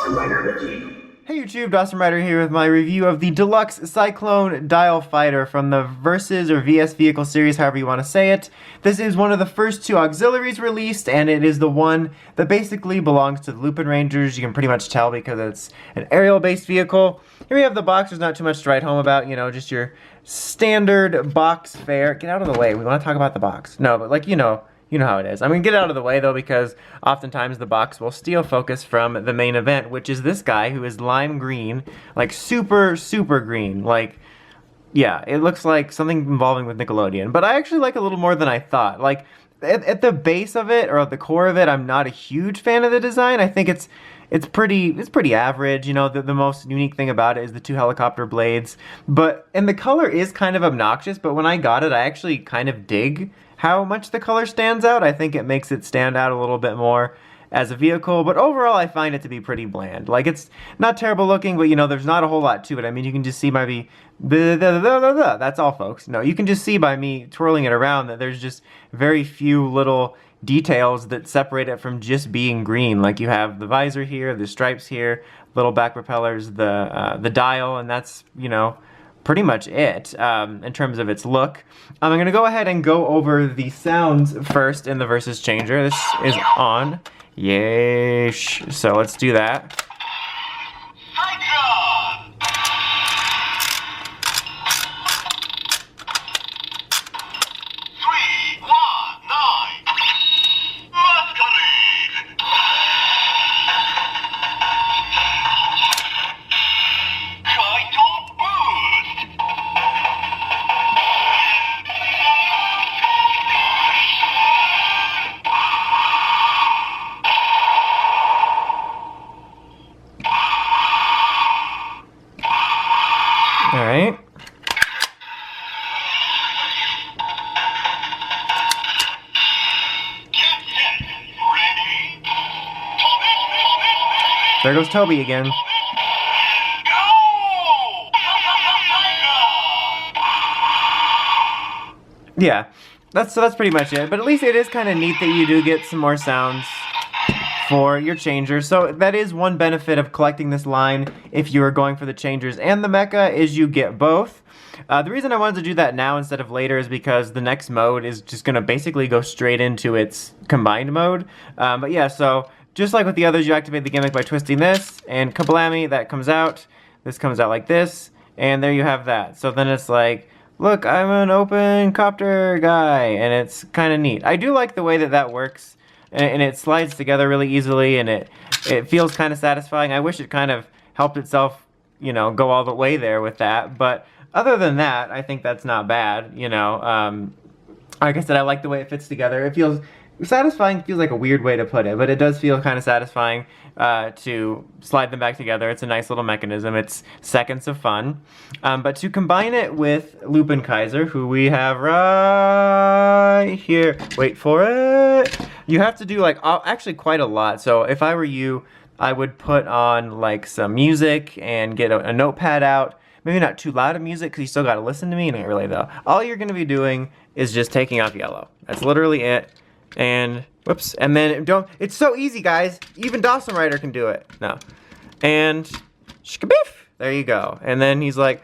Dawson Rider Wiki. Hey YouTube, Dawson Rider here with my review of the Deluxe Cyclone Dial Fighter from the Versus or VS Vehicle series, however you want to say it. This is one of the first two auxiliaries released, and it is the one that basically belongs to the Lupinrangers. You can pretty much tell because it's an aerial-based vehicle. Here we have the box. There's not too much to write home about, you know, just your standard box fare. Get out of the way. We want to talk about the box. No, but like, you know how it is. I'm going to get out of the way, though, because oftentimes the box will steal focus from the main event, which is this guy who is lime green, like super, super green. Like, yeah, it looks like something involving with Nickelodeon. But I actually like it a little more than I thought. Like, at the base of it, or at the core of it, I'm not a huge fan of the design. I think it's pretty average. You know, the most unique thing about it is the two helicopter blades. And the color is kind of obnoxious, but when I got it, I actually kind of dig how much the color stands out. I think it makes it stand out a little bit more as a vehicle, but overall I find it to be pretty bland. Like, it's not terrible looking, but you know, there's not a whole lot to it. I mean, you can just see by me, that's all folks. No, you can just see by me twirling it around that there's just very few little details that separate it from just being green. Like, you have the visor here, the stripes here, little back propellers, the dial, and that's, you know, pretty much it in terms of its look. I'm going to go ahead and go over the sounds first in the Versus changer. This is on. Yay. So let's do that. All right. There goes Toby again. Yeah, that's pretty much it. But at least it is kind of neat that you do get some more sounds for your changers. So that is one benefit of collecting this line if you are going for the changers and the mecha, is you get both. The reason I wanted to do that now instead of later is because the next mode is just going to basically go straight into its combined mode. But yeah, so just like with the others, you activate the gimmick by twisting this, and kablammy, that comes out. This comes out like this, and there you have that. So then it's like, look, I'm an open copter guy, and it's kind of neat. I do like the way that that works. And it slides together really easily, and it feels kind of satisfying. I wish it kind of helped itself, you know, go all the way there with that. But other than that, I think that's not bad, you know. Like I said, I like the way it fits together. It feels satisfying, feels like a weird way to put it, but it does feel kind of satisfying to slide them back together. It's a nice little mechanism. It's seconds of fun. But to combine it with Lupin Kaiser, who we have right here, wait for it, you have to do like actually quite a lot. So if I were you, I would put on like some music and get a notepad out. Maybe not too loud of music because you still got to listen to me. Not really though. All you're going to be doing is just taking off yellow. That's literally it. And whoops, and then it's so easy, guys. Even Dawson Rider can do it. No. And shkabiff, there you go. And then he's like,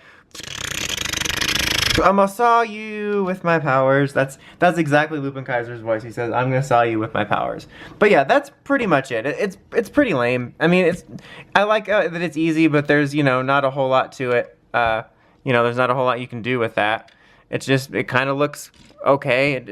I'm gonna saw you with my powers. That's exactly Lupin Kaiser's voice. He says, I'm gonna saw you with my powers. But yeah, that's pretty much it. It's pretty lame. I mean, I like that it's easy, but there's, you know, not a whole lot to it. You know, there's not a whole lot you can do with that. It's just, it kind of looks okay.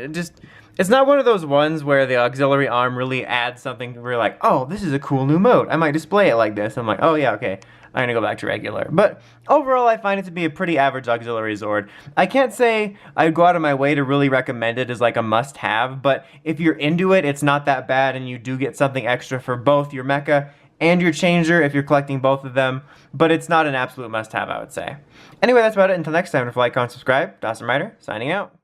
It's not one of those ones where the auxiliary arm really adds something where you're like, oh, this is a cool new mode. I might display it like this. I'm like, oh yeah, okay. I'm gonna go back to regular. But overall, I find it to be a pretty average auxiliary Zord. I can't say I'd go out of my way to really recommend it as like a must-have, but if you're into it, it's not that bad, and you do get something extra for both your mecha and your changer if you're collecting both of them, but it's not an absolute must-have, I would say. Anyway, that's about it. Until next time, if you like, comment, subscribe. Dawson Rider, signing out.